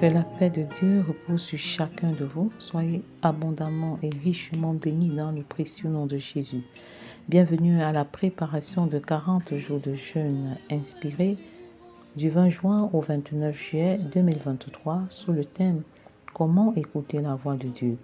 Que la paix de Dieu repose sur chacun de vous. Soyez abondamment et richement bénis dans le précieux nom de Jésus. Bienvenue à la préparation de 40 jours de jeûne inspiré du 20 juin au 29 juillet 2023 sous le thème « Comment écouter la voix de Dieu ?»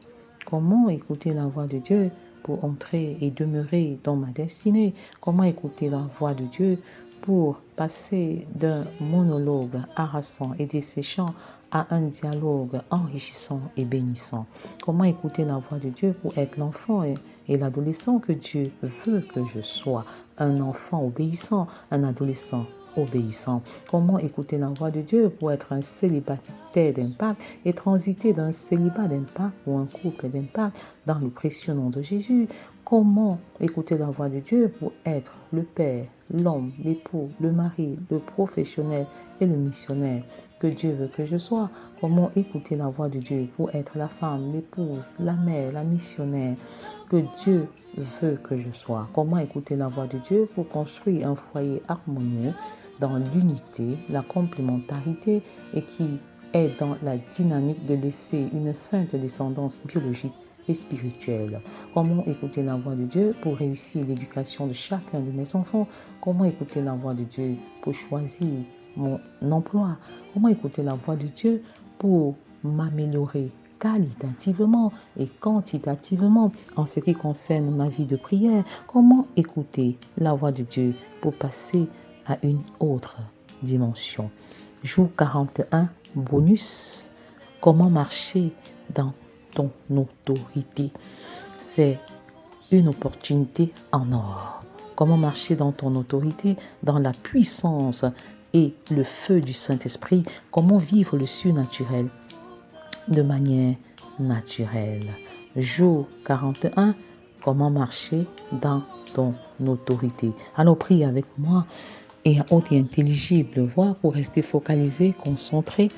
Comment écouter la voix de Dieu pour entrer et demeurer dans ma destinée? Comment écouter la voix de Dieu pour passer d'un monologue harassant et desséchant à un dialogue enrichissant et bénissant? Comment écouter la voix de Dieu pour être l'enfant et l'adolescent que Dieu veut que je sois? Un enfant obéissant, un adolescent obéissant. Comment écouter la voix de Dieu pour être un célibataire d'impact et transiter d'un célibat d'impact ou un couple d'impact dans le précieux nom de Jésus? Comment écouter la voix de Dieu pour être le père, l'homme, l'époux, le mari, le professionnel et le missionnaire que Dieu veut que je sois? Comment écouter la voix de Dieu pour être la femme, l'épouse, la mère, la missionnaire que Dieu veut que je sois? Comment écouter la voix de Dieu pour construire un foyer harmonieux dans l'unité, la complémentarité et qui est dans la dynamique de laisser une sainte descendance biologique et spirituelle? Comment écouter la voix de Dieu pour réussir l'éducation de chacun de mes enfants? Comment écouter la voix de Dieu pour choisir mon emploi? Comment écouter la voix de Dieu pour m'améliorer qualitativement et quantitativement en ce qui concerne ma vie de prière? Comment écouter la voix de Dieu pour passer à une autre dimension? Jour 41, bonus. Comment marcher dans ton autorité? C'est une opportunité en or. Comment marcher dans ton autorité, dans la puissance et le feu du Saint-Esprit? Comment vivre le surnaturel de manière naturelle? Jour 41, comment marcher dans ton autorité? Alors prie avec moi et à haute et intelligible voix pour rester focalisé, concentré,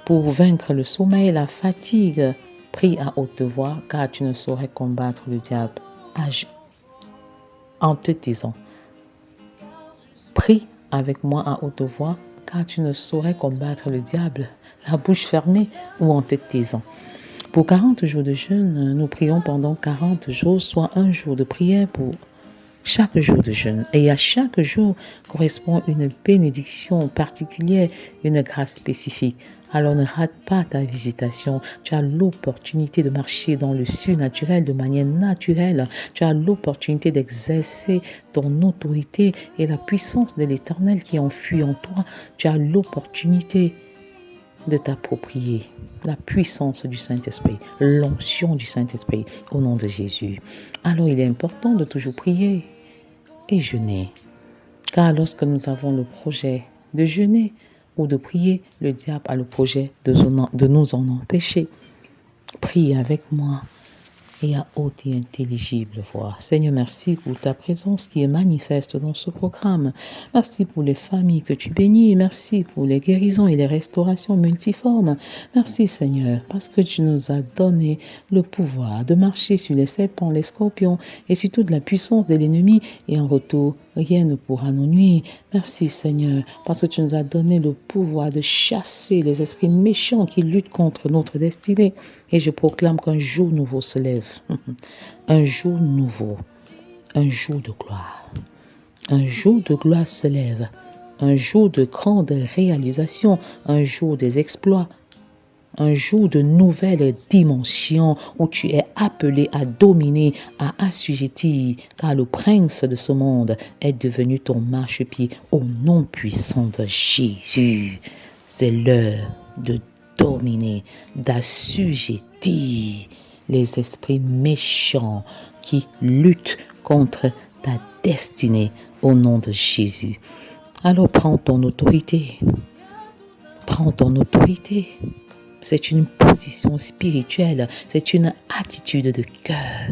pour vaincre le sommeil, la fatigue. Prie à haute voix, car tu ne saurais combattre le diable en te taisant. Prie avec moi à haute voix, car tu ne saurais combattre le diable la bouche fermée ou en te taisant. Pour 40 jours de jeûne, nous prions pendant 40 jours, soit un jour de prière pour chaque jour de jeûne. Et à chaque jour correspond une bénédiction particulière, une grâce spécifique. Alors ne rate pas ta visitation. Tu as l'opportunité de marcher dans le surnaturel de manière naturelle. Tu as l'opportunité d'exercer ton autorité et la puissance de l'Éternel qui enfuit en toi. Tu as l'opportunité de t'approprier la puissance du Saint-Esprit, l'onction du Saint-Esprit au nom de Jésus. Alors il est important de toujours prier et jeûner. Car lorsque nous avons le projet de jeûner ou de prier, le diable a le projet de nous en empêcher. Prie avec moi et à haute et intelligible voix. Seigneur, merci pour ta présence qui est manifeste dans ce programme. Merci pour les familles que tu bénis. Merci pour les guérisons et les restaurations multiformes. Merci Seigneur, parce que tu nous as donné le pouvoir de marcher sur les serpents, les scorpions et sur toute la puissance de l'ennemi, et en retour, rien ne pourra nous nuire. Merci Seigneur, parce que tu nous as donné le pouvoir de chasser les esprits méchants qui luttent contre notre destinée. Et je proclame qu'un jour nouveau se lève. Un jour nouveau. Un jour de gloire. Un jour de gloire se lève. Un jour de grande réalisation. Un jour des exploits. Un jour de nouvelles dimensions où tu es appelé à dominer, à assujettir, car le prince de ce monde est devenu ton marchepied au nom puissant de Jésus. C'est l'heure de dominer, d'assujettir les esprits méchants qui luttent contre ta destinée au nom de Jésus. Alors prends ton autorité. Prends ton autorité. C'est une position spirituelle, c'est une attitude de cœur.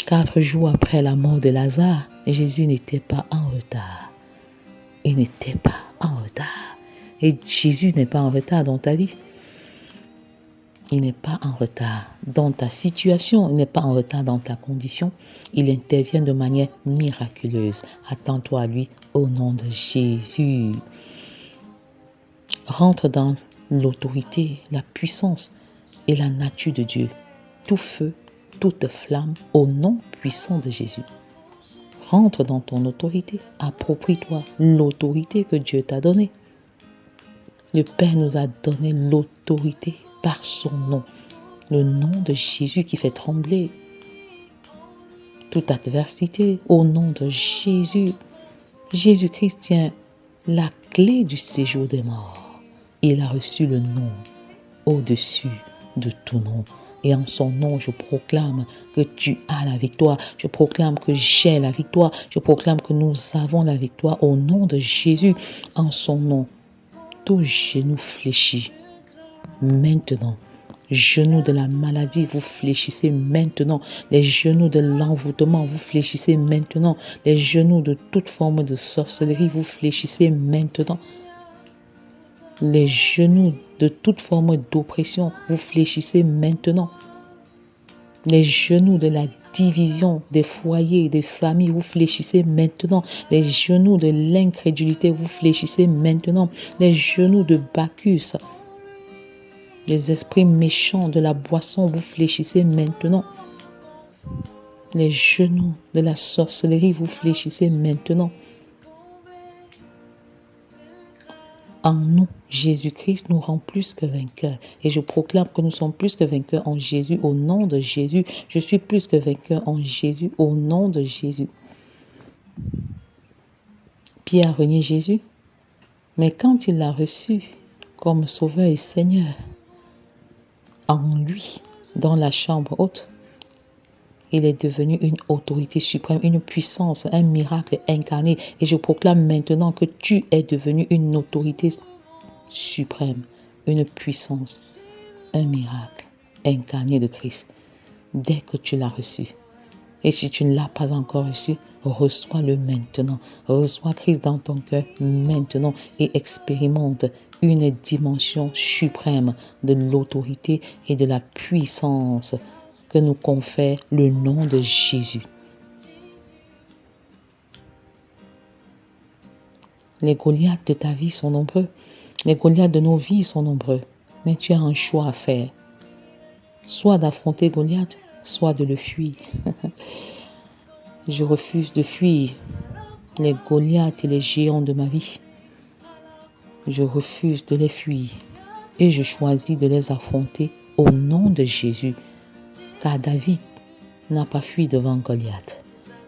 4 jours après la mort de Lazare, Jésus n'était pas en retard. Il n'était pas en retard. Et Jésus n'est pas en retard dans ta vie. Il n'est pas en retard dans ta situation. Il n'est pas en retard dans ta condition. Il intervient de manière miraculeuse. Attends-toi à lui au nom de Jésus. Rentre dans l'autorité, la puissance et la nature de Dieu. Tout feu, toute flamme, au nom puissant de Jésus. Rentre dans ton autorité, approprie-toi l'autorité que Dieu t'a donnée. Le Père nous a donné l'autorité par son nom, le nom de Jésus qui fait trembler toute adversité au nom de Jésus. Jésus-Christ tient la clé du séjour des morts. Il a reçu le nom au-dessus de tout nom. Et en son nom, je proclame que tu as la victoire. Je proclame que j'ai la victoire. Je proclame que nous avons la victoire au nom de Jésus. En son nom, tout genou fléchit maintenant. Genoux de la maladie, vous fléchissez maintenant. Les genoux de l'envoûtement, vous fléchissez maintenant. Les genoux de toute forme de sorcellerie, vous fléchissez maintenant. Les genoux de toute forme d'oppression, vous fléchissez maintenant. Les genoux de la division des foyers, des familles, vous fléchissez maintenant. Les genoux de l'incrédulité, vous fléchissez maintenant. Les genoux de Bacchus, les esprits méchants de la boisson, vous fléchissez maintenant. Les genoux de la sorcellerie, vous fléchissez maintenant. En nous, Jésus-Christ nous rend plus que vainqueurs. Et je proclame que nous sommes plus que vainqueurs en Jésus, au nom de Jésus. Je suis plus que vainqueur en Jésus, au nom de Jésus. Pierre a renié Jésus, mais quand il l'a reçu comme Sauveur et Seigneur, en lui, dans la chambre haute, il est devenu une autorité suprême, une puissance, un miracle incarné. Et je proclame maintenant que tu es devenu une autorité suprême, une puissance, un miracle incarné de Christ. Dès que tu l'as reçu. Et si tu ne l'as pas encore reçu, reçois-le maintenant. Reçois Christ dans ton cœur maintenant et expérimente une dimension suprême de l'autorité et de la puissance que nous confère le nom de Jésus. Les Goliaths de ta vie sont nombreux. Les Goliaths de nos vies sont nombreux. Mais tu as un choix à faire. Soit d'affronter Goliath, soit de le fuir. Je refuse de fuir les Goliaths et les géants de ma vie. Je refuse de les fuir et je choisis de les affronter au nom de Jésus. Car David n'a pas fui devant Goliath.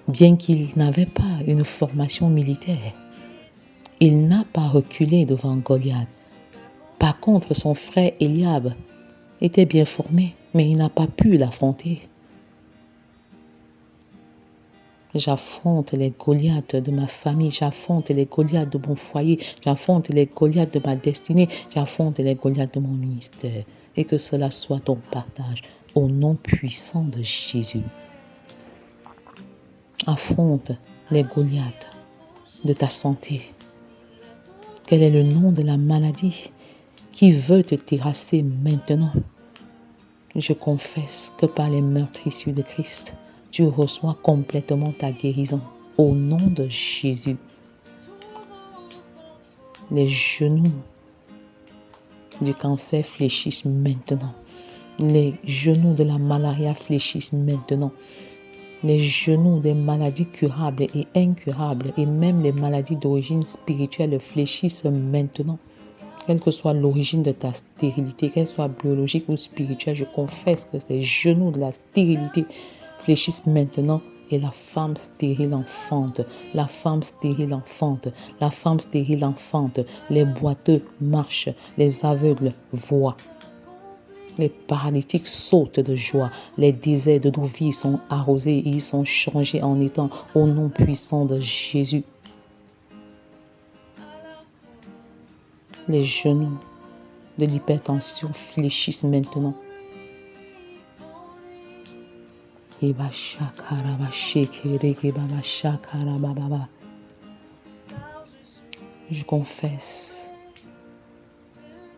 Bien qu'il n'avait pas une formation militaire, il n'a pas reculé devant Goliath. Par contre, son frère Eliab était bien formé, mais il n'a pas pu l'affronter. J'affronte les Goliaths de ma famille, j'affronte les Goliaths de mon foyer, j'affronte les Goliaths de ma destinée, j'affronte les Goliaths de mon ministère. Et que cela soit ton partage au nom puissant de Jésus. Affronte les Goliaths de ta santé. Quel est le nom de la maladie qui veut te terrasser maintenant? Je confesse que par les meurtrissures de Christ, tu reçois complètement ta guérison au nom de Jésus. Les genoux du cancer fléchissent maintenant. Les genoux de la malaria fléchissent maintenant. Les genoux des maladies curables et incurables et même les maladies d'origine spirituelle fléchissent maintenant. Quelle que soit l'origine de ta stérilité, qu'elle soit biologique ou spirituelle, je confesse que les genoux de la stérilité fléchissent maintenant et la femme stérile enfante, la femme stérile enfante, la femme stérile enfante, les boiteux marchent, les aveugles voient. Les paralytiques sautent de joie. Les déserts de nos vies sont arrosés et ils sont changés en étant au nom puissant de Jésus. Les genoux de l'hypertension fléchissent maintenant. Je confesse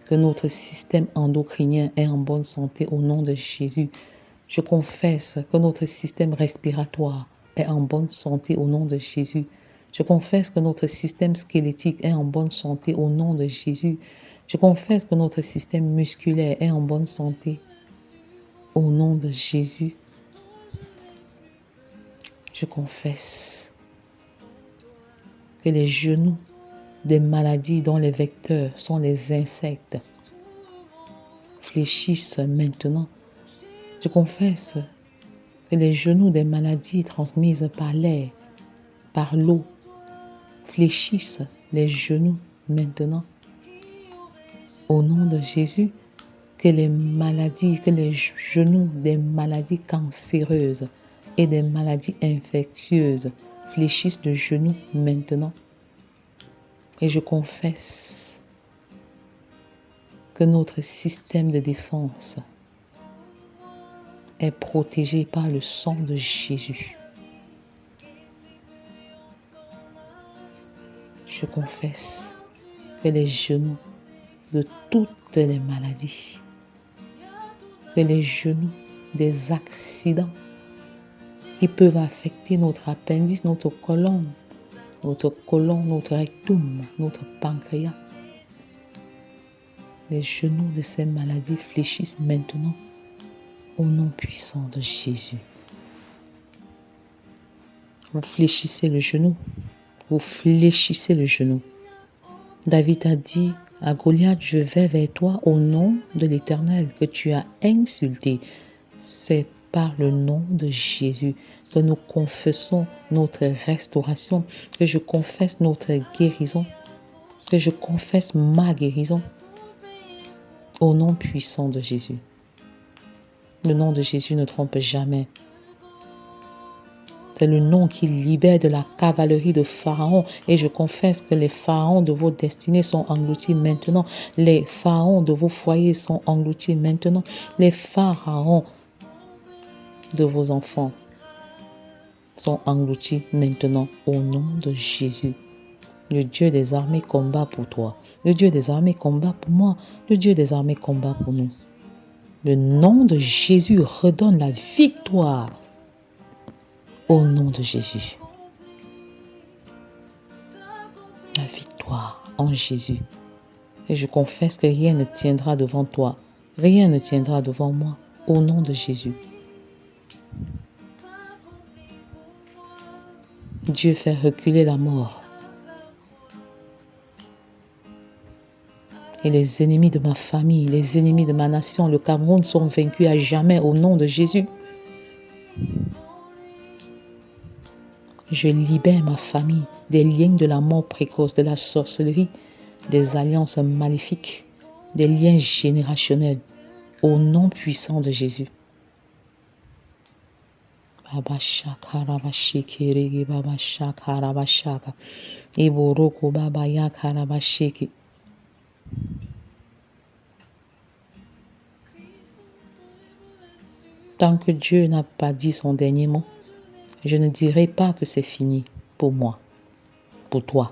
que notre système endocrinien est en bonne santé au nom de Jésus. Je confesse que notre système respiratoire est en bonne santé au nom de Jésus. Je confesse que notre système squelettique est en bonne santé au nom de Jésus. Je confesse que notre système musculaire est en bonne santé. Au nom de Jésus, je confesse que les genoux des maladies dont les vecteurs sont les insectes fléchissent maintenant. Je confesse que les genoux des maladies transmises par l'air, par l'eau, fléchissent les genoux maintenant. Au nom de Jésus, que les genoux des maladies cancéreuses et des maladies infectieuses fléchissent de genoux maintenant. Et je confesse que notre système de défense est protégé par le sang de Jésus. Je confesse que les genoux de toutes les maladies, que les genoux des accidents qui peuvent affecter notre appendice, notre colonne, notre rectum, notre pancréas. Les genoux de ces maladies fléchissent maintenant au nom puissant de Jésus. Vous fléchissez le genou. Vous fléchissez le genou. David a dit à Goliath, je vais vers toi au nom de l'Éternel que tu as insulté. C'est par le nom de Jésus que nous confessons notre restauration, que je confesse notre guérison, que je confesse ma guérison au nom puissant de Jésus. Le nom de Jésus ne trompe jamais. C'est le nom qui libère de la cavalerie de Pharaon. Et je confesse que les pharaons de vos destinées sont engloutis maintenant. Les pharaons de vos foyers sont engloutis maintenant. Les pharaons de vos enfants sont engloutis maintenant au nom de Jésus. Le Dieu des armées combat pour toi. Le Dieu des armées combat pour moi. Le Dieu des armées combat pour nous. Le nom de Jésus redonne la victoire. Au nom de Jésus. La victoire en Jésus. Et je confesse que rien ne tiendra devant toi. Rien ne tiendra devant moi. Au nom de Jésus. Dieu fait reculer la mort. Et les ennemis de ma famille, les ennemis de ma nation, le Cameroun sont vaincus à jamais au nom de Jésus. Je libère ma famille des liens de la mort précoce, de la sorcellerie, des alliances maléfiques, des liens générationnels, au nom puissant de Jésus. Baba shaka raba shiki baba shaka raba shaka. Iboroko baba yaka raba shiki. Tant que Dieu n'a pas dit son dernier mot, je ne dirai pas que c'est fini pour moi, pour toi.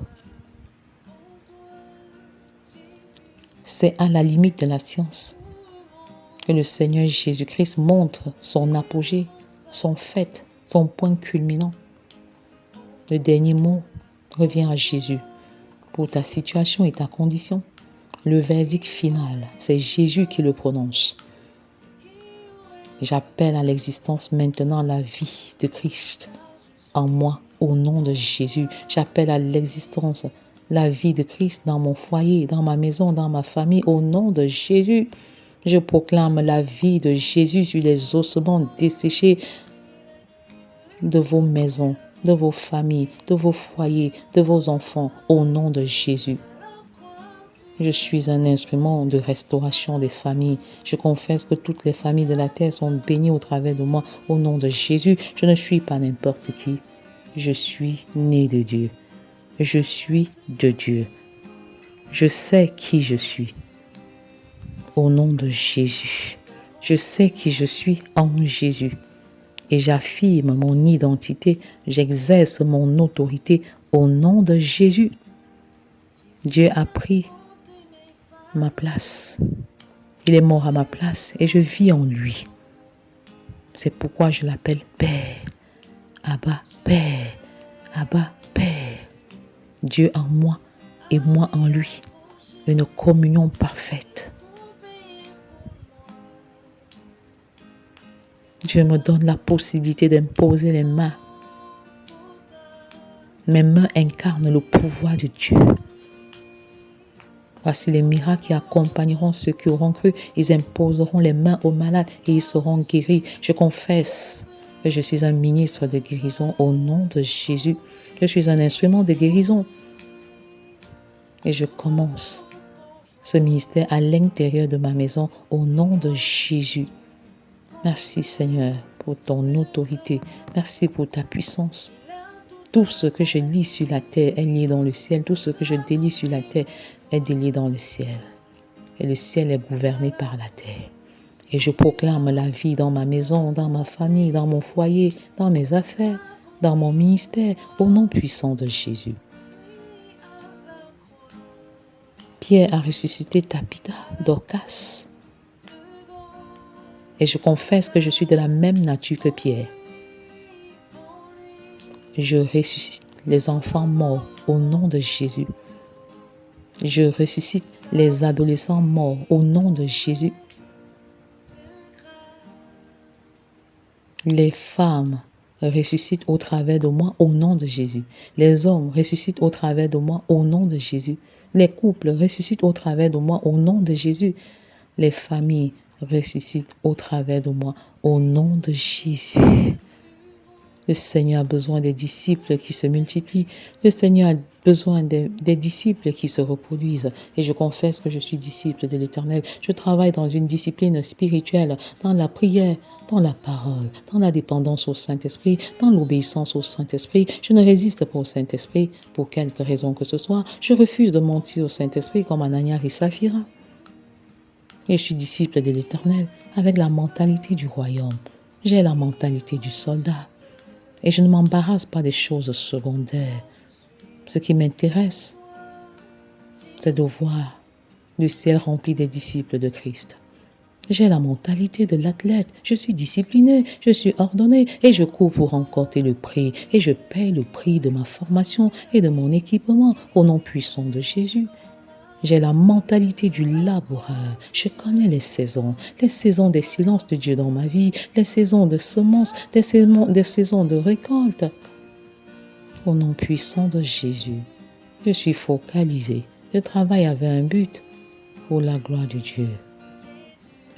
C'est à la limite de la science que le Seigneur Jésus-Christ montre son apogée, son fait, son point culminant. Le dernier mot revient à Jésus pour ta situation et ta condition. Le verdict final, c'est Jésus qui le prononce. J'appelle à l'existence maintenant la vie de Christ en moi, au nom de Jésus. J'appelle à l'existence la vie de Christ dans mon foyer, dans ma maison, dans ma famille, au nom de Jésus. Je proclame la vie de Jésus sur les ossements desséchés de vos maisons, de vos familles, de vos foyers, de vos enfants, au nom de Jésus. Je suis un instrument de restauration des familles. Je confesse que toutes les familles de la terre sont bénies au travers de moi. Au nom de Jésus, je ne suis pas n'importe qui. Je suis né de Dieu. Je suis de Dieu. Je sais qui je suis. Au nom de Jésus. Je sais qui je suis en Jésus. Et j'affirme mon identité. J'exerce mon autorité au nom de Jésus. Dieu a pris ma place. Il est mort à ma place et je vis en lui. C'est pourquoi je l'appelle Père. Abba, Père. Abba, Père. Dieu en moi et moi en lui. une communion parfaite. Dieu me donne la possibilité d'imposer les mains. Mes mains incarnent le pouvoir de Dieu. Voici les miracles qui accompagneront ceux qui auront cru. Ils imposeront les mains aux malades et ils seront guéris. Je confesse que je suis un ministre de guérison au nom de Jésus. Je suis un instrument de guérison. Et je commence ce ministère à l'intérieur de ma maison au nom de Jésus. Merci Seigneur pour ton autorité. Merci pour ta puissance. Tout ce que je lis sur la terre est lié dans le ciel. Tout ce que je délie sur la terre est délié dans le ciel. Et le ciel est gouverné par la terre. Et je proclame la vie dans ma maison, dans ma famille, dans mon foyer, dans mes affaires, dans mon ministère, au nom puissant de Jésus. Pierre a ressuscité Tabitha, Dorcas. Et je confesse que je suis de la même nature que Pierre. Je ressuscite les enfants morts au nom de Jésus. Je ressuscite les adolescents morts au nom de Jésus. Les femmes ressuscitent au travers de moi au nom de Jésus. Les hommes ressuscitent au travers de moi au nom de Jésus. Les couples ressuscitent au travers de moi au nom de Jésus. Les familles ressuscitent au travers de moi au nom de Jésus. Le Seigneur a besoin des disciples qui se multiplient. Le Seigneur a besoin des disciples qui se reproduisent. Et je confesse que je suis disciple de l'Éternel. Je travaille dans une discipline spirituelle, dans la prière, dans la parole, dans la dépendance au Saint-Esprit, dans l'obéissance au Saint-Esprit. Je ne résiste pas au Saint-Esprit pour quelque raison que ce soit. Je refuse de mentir au Saint-Esprit comme Ananias et Saphira. Et je suis disciple de l'Éternel avec la mentalité du royaume. J'ai la mentalité du soldat. Et je ne m'embarrasse pas des choses secondaires. Ce qui m'intéresse, c'est de voir le ciel rempli des disciples de Christ. J'ai la mentalité de l'athlète. Je suis discipliné, je suis ordonné et je cours pour remporter le prix. Et je paye le prix de ma formation et de mon équipement au nom puissant de Jésus. J'ai la mentalité du laboureur. Je connais les saisons des silences de Dieu dans ma vie, les saisons de semences, des saisons de récolte. Au nom puissant de Jésus, je suis focalisé. Je travaille avec un but pour la gloire de Dieu.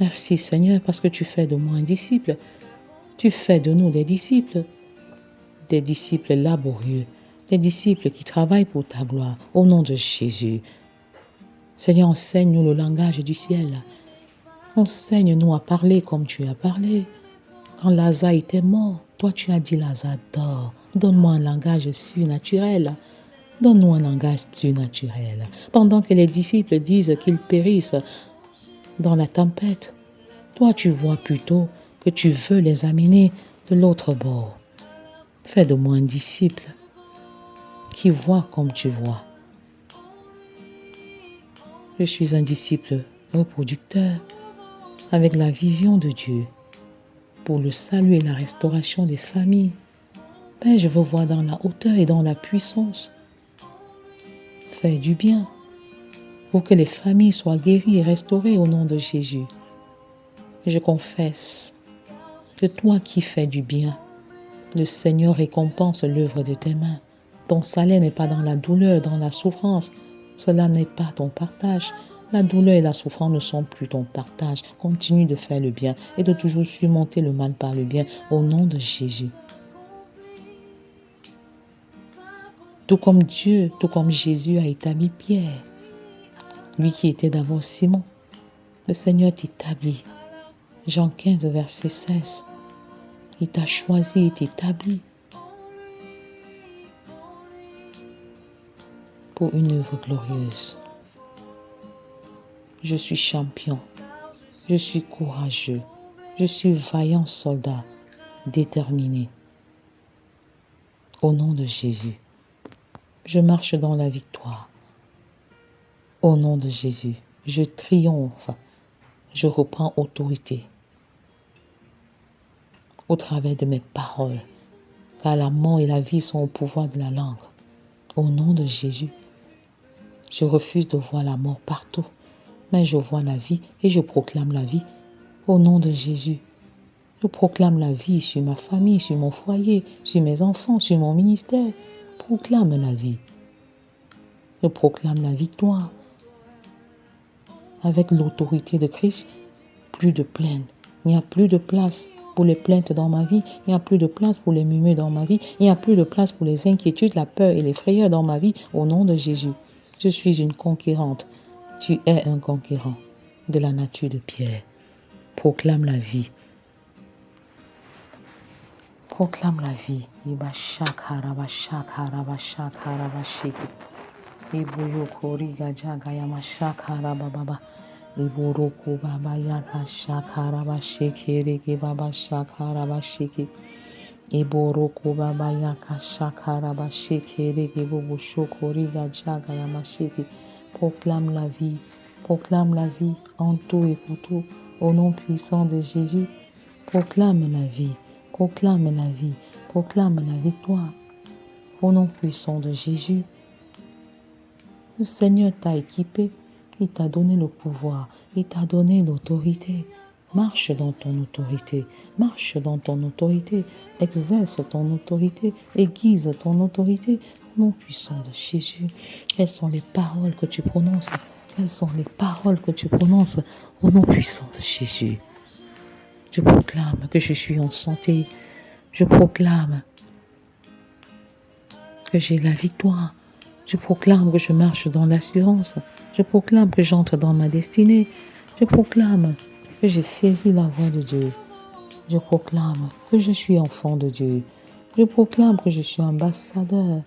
Merci Seigneur parce que tu fais de moi un disciple. Tu fais de nous des disciples laborieux, des disciples qui travaillent pour ta gloire. Au nom de Jésus. Seigneur, enseigne-nous le langage du ciel. Enseigne-nous à parler comme tu as parlé. Quand Lazare était mort, toi tu as dit Lazare dors. Donne-moi un langage surnaturel. Donne-nous un langage surnaturel. Pendant que les disciples disent qu'ils périssent dans la tempête, toi tu vois plutôt que tu veux les amener de l'autre bord. Fais de moi un disciple qui voit comme tu vois. Je suis un disciple reproducteur avec la vision de Dieu pour le salut et la restauration des familles. Père, je veux voir dans la hauteur et dans la puissance. Fais du bien pour que les familles soient guéries et restaurées au nom de Jésus. Je confesse que toi qui fais du bien, le Seigneur récompense l'œuvre de tes mains. Ton salaire n'est pas dans la douleur, dans la souffrance. Cela n'est pas ton partage. La douleur et la souffrance ne sont plus ton partage. Continue de faire le bien et de toujours surmonter le mal par le bien au nom de Jésus. Tout comme Jésus a établi Pierre, lui qui était d'abord Simon, le Seigneur t'établit. Jean 15, verset 16. Il t'a choisi et t'établit pour une œuvre glorieuse. Je suis champion, je suis courageux, je suis vaillant soldat, déterminé. Au nom de Jésus, je marche dans la victoire. Au nom de Jésus, je triomphe, je reprends autorité au travers de mes paroles, car la mort et la vie sont au pouvoir de la langue. Au nom de Jésus, Je refuse de voir la mort partout, mais je vois la vie et je proclame la vie au nom de Jésus. Je proclame la vie sur ma famille, sur mon foyer, sur mes enfants, sur mon ministère. Proclame la vie. Je proclame la victoire. Avec l'autorité de Christ, plus de plaintes. Il n'y a plus de place pour les plaintes dans ma vie. Il n'y a plus de place pour les murmures dans ma vie. Il n'y a plus de place pour les inquiétudes, la peur et les frayeurs dans ma vie. Au nom de Jésus, je suis une conquérante. Tu es un conquérant de la nature de Pierre. Proclame la vie. Proclame la vie. Iboroko baba yaka shakara bashekere ke baba shakara basheke. Iboroko baba yaka shakara bashekere ke bobo shokori gajaga yamasheke. Proclame la vie en tout et pour tout. Au nom puissant de Jésus, proclame la vie, proclame la vie, proclame la victoire. Au nom puissant de Jésus, le Seigneur t'a équipé. Il t'a donné le pouvoir, il t'a donné l'autorité. Marche dans ton autorité, marche dans ton autorité, exerce ton autorité, aiguise ton autorité. Au nom puissant de Jésus, quelles sont les paroles que tu prononces? Quelles sont les paroles que tu prononces au nom puissant de Jésus? Je proclame que je suis en santé. Je proclame que j'ai la victoire. Je proclame que je marche dans l'assurance. Je proclame que j'entre dans ma destinée. Je proclame que j'ai saisi la voix de Dieu. Je proclame que je suis enfant de Dieu. Je proclame que je suis ambassadeur.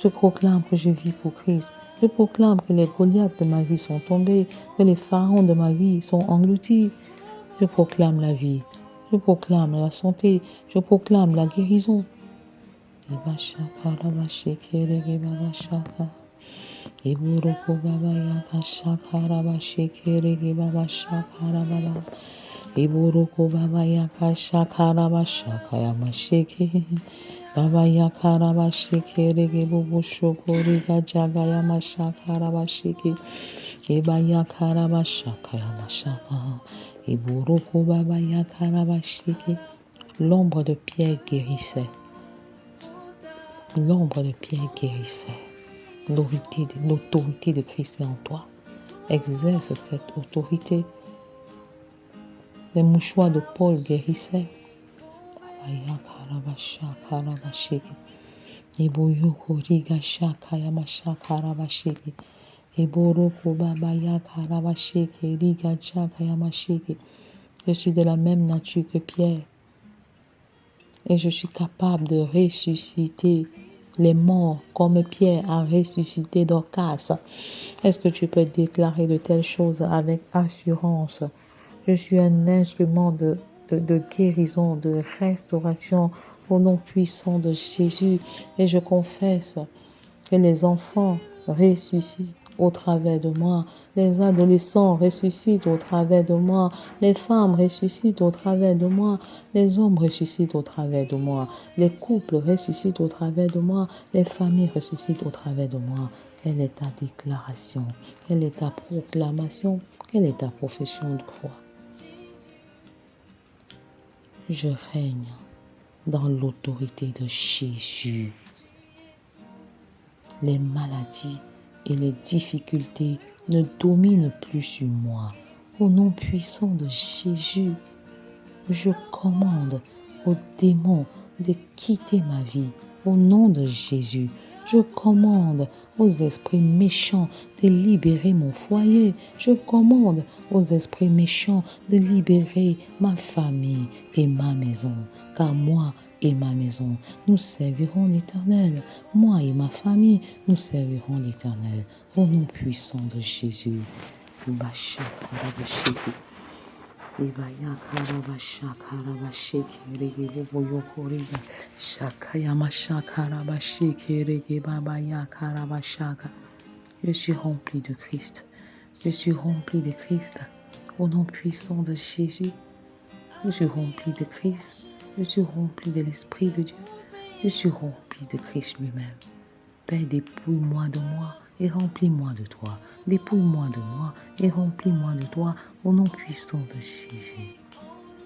Je proclame que je vis pour Christ. Je proclame que les Goliaths de ma vie sont tombés, que les pharaons de ma vie sont engloutis. Je proclame la vie. Je proclame la santé. Je proclame la guérison. Iburoko baba yaka shakara bashekere baba shakara baba. Iburoko baba yaka shakara bashakaya masheke. Baba yakara bashekere bubu shokori gajaga yamashakara basheke. Eba yakara bashakaya mashaka. Iburoko baba yakara basheke. L'ombre de Pierre guérissait. L'ombre de Pierre guérissait. L'autorité de Christ est en toi. Exerce cette autorité. Les mouchoirs de Paul guérissaient. Je suis de la même nature que Pierre. Et je suis capable de ressusciter les morts comme Pierre a ressuscité Dorcas. Est-ce que tu peux déclarer de telles choses avec assurance? Je suis un instrument de guérison, de restauration au nom puissant de Jésus. Et je confesse que les enfants ressuscitent au travers de moi, les adolescents ressuscitent au travers de moi, les femmes ressuscitent au travers de moi, les hommes ressuscitent au travers de moi, les couples ressuscitent au travers de moi, les familles ressuscitent au travers de moi. Quelle est ta déclaration? Quelle est ta proclamation? Quelle est ta profession de foi? Je règne dans l'autorité de Jésus. Les maladies et les difficultés ne dominent plus sur moi. Au nom puissant de Jésus, je commande aux démons de quitter ma vie. Au nom de Jésus, je commande aux esprits méchants de libérer mon foyer. Je commande aux esprits méchants de libérer ma famille et ma maison. Car moi et ma maison, nous servirons l'Éternel. Moi et ma famille, nous servirons l'Éternel. Au nom puissant de Jésus. Je suis rempli de Christ. Je suis rempli de Christ. Au nom puissant de Jésus. Je suis rempli de Christ. Je suis rempli de l'Esprit de Dieu. Je suis rempli de Christ lui-même. Père, dépouille-moi de moi et remplis-moi de toi. Dépouille-moi de moi et remplis-moi de toi au nom puissant de Jésus.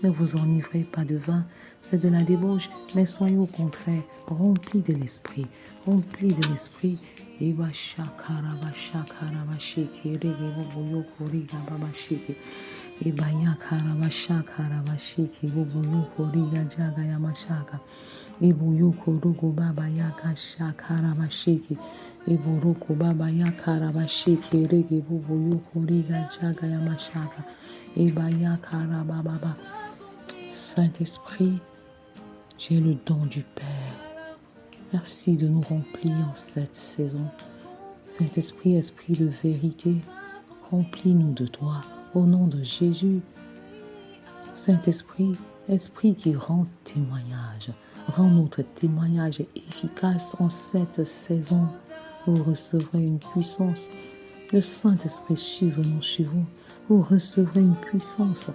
Ne vous enivrez pas de vin, c'est de la débauche, mais soyez au contraire remplis de l'esprit. Remplis de l'esprit. Ibaya karabasha karabashiki bubuyuko riga jaga yamashaka ibuyuko rugu baba yakasha karabashiki iburuku baba yakarabashiki rigi bubuyuko riga jaga yamashaka ibaya karababa. Saint-Esprit, tu es le don du Père. Merci de nous remplir en cette saison. Saint-Esprit, esprit de vérité, remplis-nous de toi. Au nom de Jésus, Saint-Esprit, esprit qui rend témoignage, rend notre témoignage efficace en cette saison. Vous recevrez une puissance. Le Saint-Esprit survenant sur vous. Vous recevrez une puissance.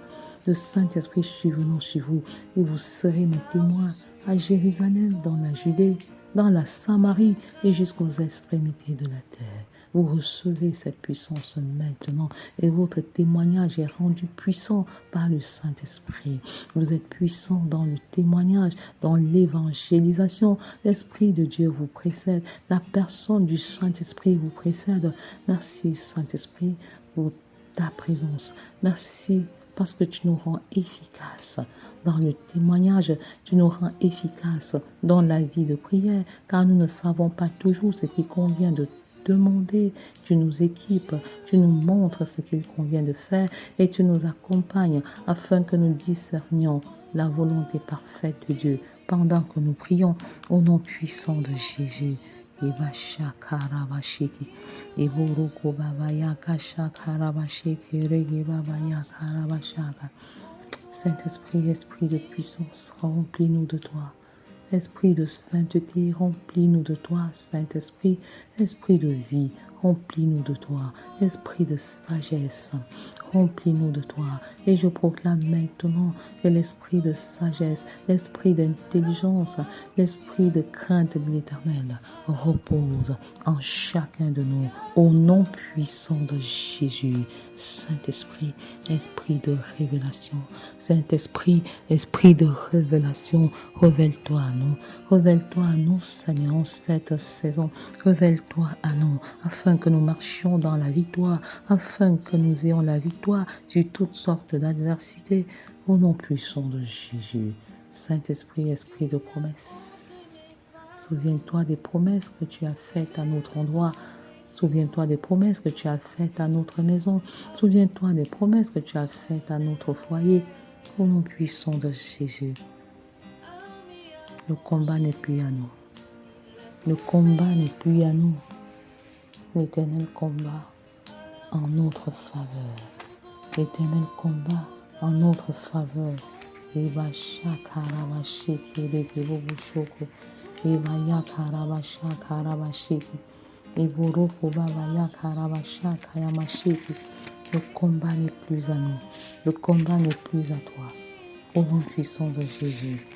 Le Saint-Esprit survenant sur vous. Et vous serez mes témoins à Jérusalem, dans la Judée, dans la Samarie et jusqu'aux extrémités de la terre. Vous recevez cette puissance maintenant et votre témoignage est rendu puissant par le Saint-Esprit. Vous êtes puissant dans le témoignage, dans l'évangélisation. L'Esprit de Dieu vous précède. La personne du Saint-Esprit vous précède. Merci Saint-Esprit pour ta présence. Merci parce que tu nous rends efficaces dans le témoignage, tu nous rends efficaces dans la vie de prière, car nous ne savons pas toujours ce qui convient de demander. Tu nous équipes, tu nous montres ce qu'il convient de faire et tu nous accompagnes afin que nous discernions la volonté parfaite de Dieu pendant que nous prions au nom puissant de Jésus. Saint-Esprit, esprit de puissance, remplis-nous de toi. Esprit de sainteté, remplis-nous de toi. Saint-Esprit, esprit de vie, remplis-nous de toi. Esprit de sagesse, remplis-nous de toi. Et je proclame maintenant que l'esprit de sagesse, l'esprit d'intelligence, l'esprit de crainte de l'Éternel repose en chacun de nous. Au nom puissant de Jésus, Saint-Esprit, esprit de révélation. Saint-Esprit, esprit de révélation, révèle-toi à nous. Révèle-toi à nous, Seigneur, en cette saison. Révèle-toi à nous, afin que nous marchions dans la victoire, afin que nous ayons la victoire sur toutes sortes d'adversités. Au nom puissant de Jésus. Saint-Esprit, esprit de promesse. Souviens-toi des promesses que tu as faites à notre endroit. Souviens-toi des promesses que tu as faites à notre maison. Souviens-toi des promesses que tu as faites à notre foyer. Au nom puissant de Jésus. Le combat n'est plus à nous. Le combat n'est plus à nous. L'Éternel combat en notre faveur. L'Éternel combat en notre faveur. Eba shakarabashiki regebubushoko. Eba yakarabashakarabashiki. Eboroko baba yakarabashaka yamashiki. Le combat n'est plus à nous. Le combat n'est plus à toi. Au nom puissant de Jésus.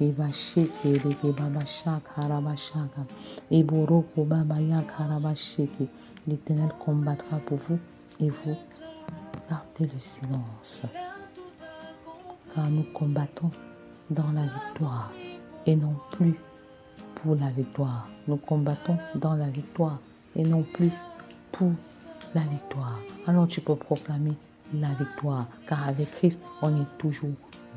Eba shiki regebabashakarabashaka. Eboroko baba yakarabashiki. L'Éternel combattra pour vous et vous gardez le silence. Car nous combattons dans la victoire et non plus pour la victoire. Nous combattons dans la victoire et non plus pour la victoire. Alors tu peux proclamer la victoire, car avec Christ, on est toujours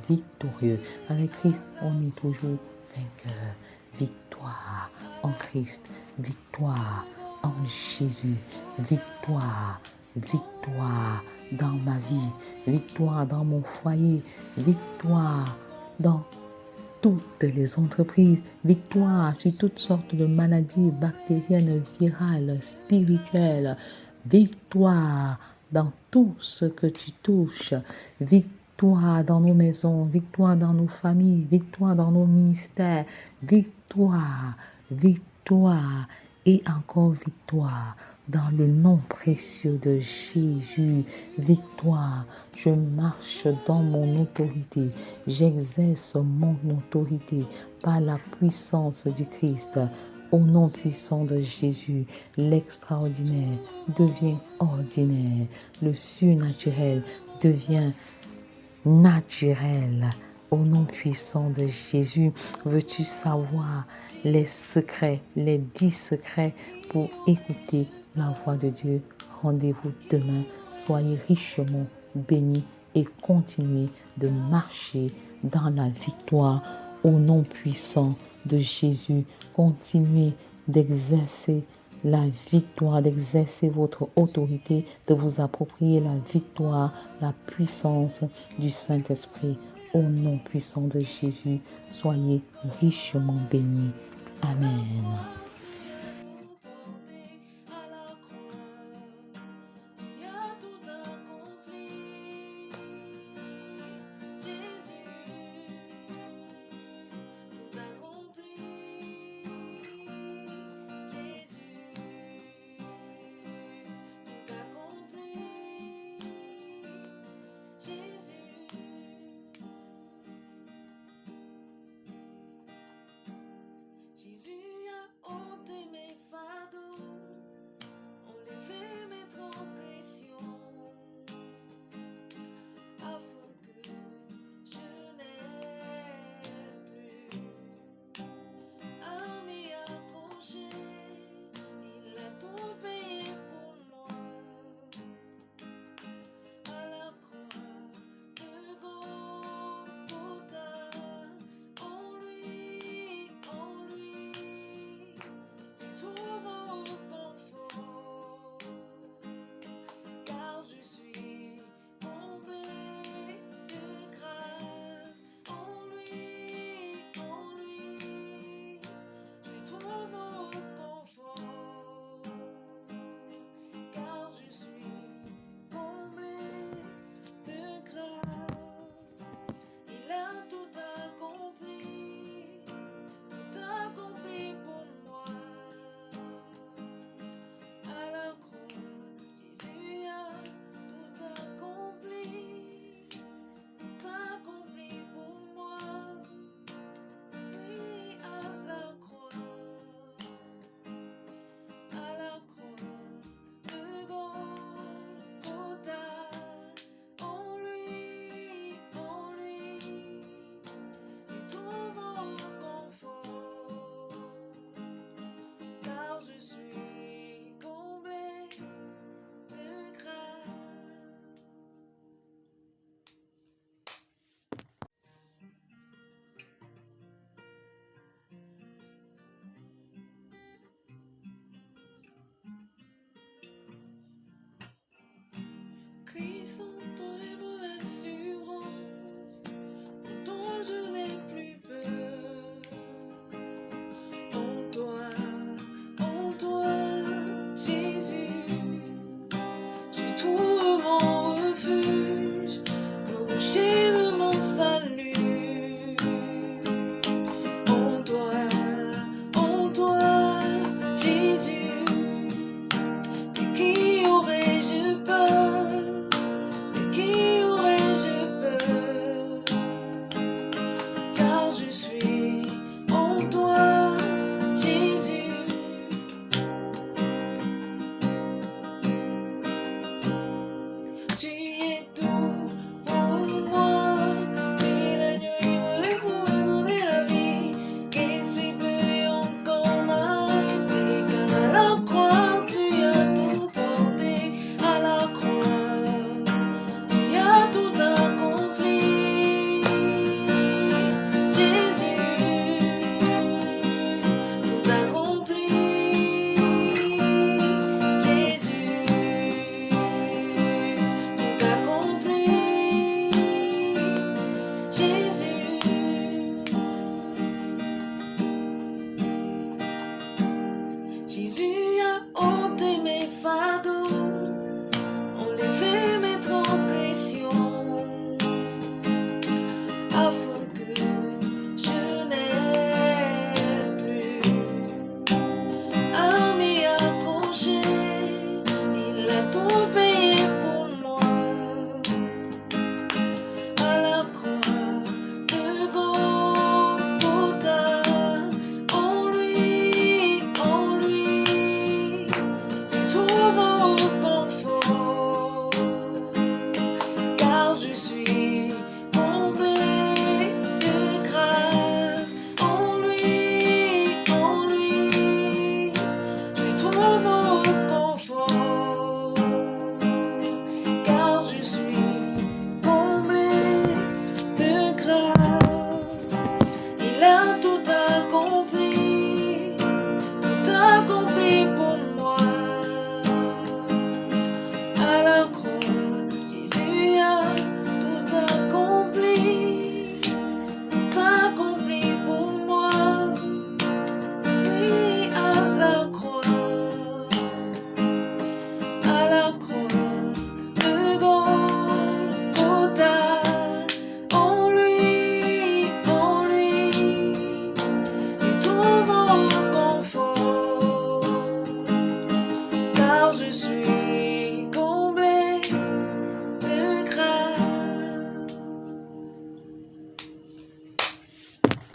victorieux. Avec Christ, on est toujours vainqueur. Victoire en Christ, victoire en Jésus, victoire, victoire dans ma vie, victoire dans mon foyer, victoire dans toutes les entreprises, victoire sur toutes sortes de maladies bactériennes, virales, spirituelles, victoire dans tout ce que tu touches, victoire dans nos maisons, victoire dans nos familles, victoire dans nos ministères, victoire, victoire et encore victoire dans le nom précieux de Jésus. Victoire, je marche dans mon autorité, j'exerce mon autorité par la puissance du Christ. Au nom puissant de Jésus, l'extraordinaire devient ordinaire. Le surnaturel devient naturel. Au nom puissant de Jésus, veux-tu savoir les secrets, les 10 secrets pour écouter la voix de Dieu? Rendez-vous demain. Soyez richement bénis et continuez de marcher dans la victoire. Au nom puissant de Jésus, continuez d'exercer la victoire, d'exercer votre autorité, de vous approprier la victoire, la puissance du Saint-Esprit. Au nom puissant de Jésus, soyez richement bénis. Amen. Jésus a ôté mes fardeaux, enlevé mes transgressions, afin que je n'ai plus à m'y accrocher. Il a tout payé pour moi à la croix de Golgotha. En lui, je trouve confort, car je suis comblé de grâce. En lui, je trouve confort, car je suis comblé de grâce. Il a tout accompli pour moi. À la croix, Jésus a tout accompli pour moi. Oui, à la croix de Golgotha. En lui, je trouve confort, car je suis comblé de grâce. Christ en toi est mon assurance, en toi je n'ai plus peur. En toi, Jésus, je trouve mon refuge, le rocher de mon salut. En toi, Jésus, de qui aurais-je peur? De qui aurais-je peur? Car je suis en toi, Jésus. Tu es tout pour moi. Tu es l'agneau immolé pour me donner la vie. Qu'est-ce qui peut encore m'arrêter? Car à la croix, tu as tout porté. À la croix, tu as tout accompli. Jésus, tout accompli. Jésus, tout accompli. Jésus, Jésus a ôté mes fardeaux, enlevé mes transgressions, afin que je n'ai plus à m'y accrocher. Il a tout payé pour moi à la croix de Golgotha. En lui, suis